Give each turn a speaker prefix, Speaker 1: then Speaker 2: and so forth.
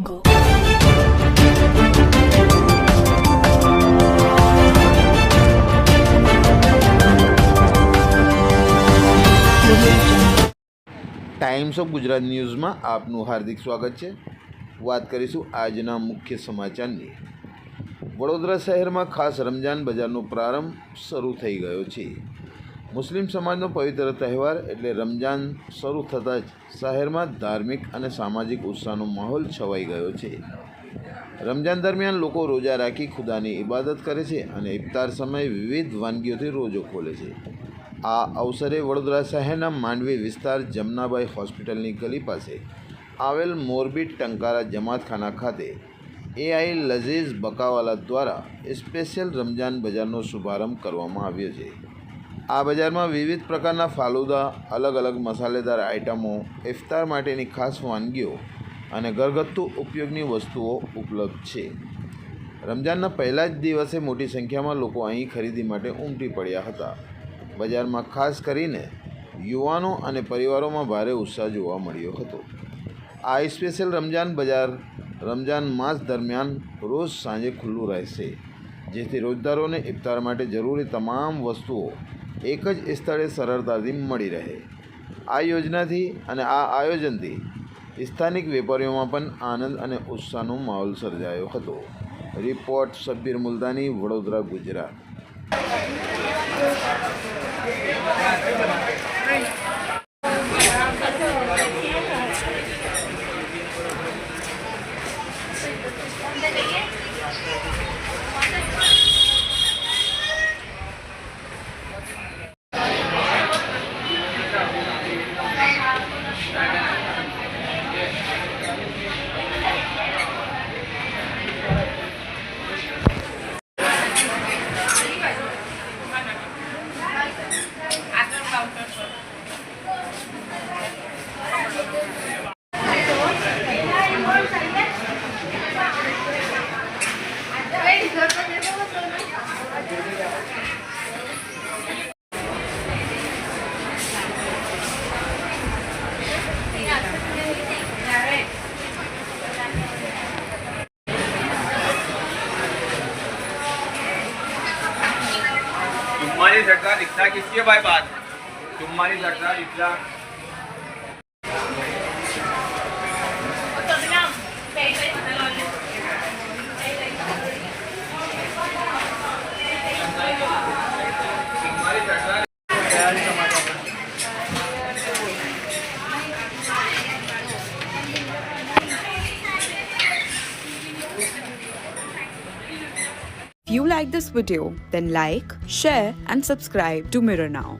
Speaker 1: Go.
Speaker 2: Times of Gujarat ન્યૂઝમાં આપનું હાર્દિક સ્વાગત છે. વાત કરીશું આજના મુખ્ય સમાચારની. વડોદરા શહેરમાં ખાસ રમજાન બજારનો પ્રારંભ શરૂ થઈ ગયો છે. મુસ્લિમ સમાજનો પવિત્ર તહેવાર એટલે રમજાન શરૂ થતાં જ શહેરમાં ધાર્મિક અને સામાજિક ઉત્સાહનો માહોલ છવાઈ ગયો છે. રમજાન દરમિયાન લોકો રોજા રાખી ખુદાની ઇબાદત કરે છે અને ઇફતાર સમયે વિવિધ વાનગીઓથી રોજો ખોલે છે. આ અવસરે વડોદરા શહેરના માંડવી વિસ્તાર જમનાબાઈ હોસ્પિટલની ગલી પાસે આવેલ મોરબી ટંકારા જમાતખાના ખાતે એઆઈ લઝીઝ બકાવાલા દ્વારા સ્પેશિયલ રમજાન બજારનો શુભારંભ કરવામાં આવ્યો છે. આ બજારમાં વિવિધ પ્રકારના ફાલુદા, અલગ અલગ મસાલેદાર આઇટમો, ઇફતાર માટેની ખાસ વાનગીઓ અને ઘરગથ્થુ ઉપયોગની વસ્તુઓ ઉપલબ્ધ છે. રમજાનના પહેલા જ દિવસે મોટી સંખ્યામાં લોકો અહીં ખરીદી માટે ઉમટી પડ્યા હતા. બજારમાં ખાસ કરીને યુવાનો અને પરિવારોમાં ભારે ઉત્સાહ જોવા મળ્યો હતો. આ સ્પેશિયલ રમજાન બજાર રમજાન માસ દરમિયાન રોજ સાંજે ખુલ્લું રહેશે, જેથી રોજદારોને ઇફતાર માટે જરૂરી તમામ વસ્તુઓ એક જ સ્થળે સરળતાથી મળી રહે. આ યોજનાથી અને આ આયોજનથી સ્થાનિક વેપારીઓમાં પણ આનંદ અને ઉત્સાહનો માહોલ સર્જાયો હતો. રિપોર્ટ શબ્બીર મુલતાની, વડોદરા, ગુજરાત.
Speaker 3: तुम्हारी सरकार इतना किसकी है भाई बात? तुम्हारी सरकार इतना
Speaker 4: If you like this video, then like, share and subscribe to Mirror Now.